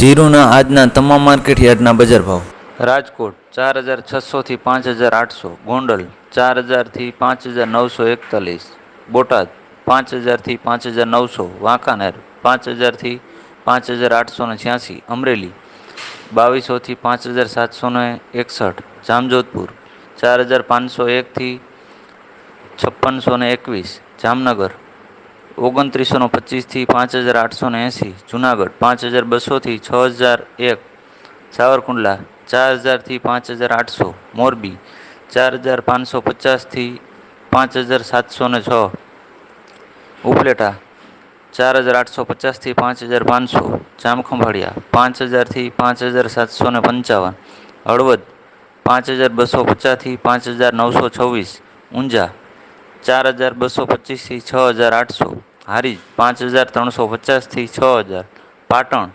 જીરુના આજના તમામ માર્કેટ યાર્ડના બજાર ભાવ. રાજકોટ 4,600 થી 5,800, ગોંડલ 4,000 થી 5,941, બોટાદ 5,000 થી 5,900, વાંકાનેર 5,000 થી 5,886, અમરેલી 2,200 થી 5,761, જામજોધપુર 4,501 થી 5,621, જામનગર 2,925 થી 5,880, જુનાગઢ 5,200 થી 6,001, સાવરકુંડલા 4,000 થી 5,800, મોરબી 4,550 થી 5,706, ઉપલેટા 4,850 થી 5,500, જામખંભાળિયા 5,000 થી 5,755, હળવદ 5,250 થી 5,926, ઊંઝા 4,225 થી 6,800, હારીજ 5,350 થી 6,000, પાટણ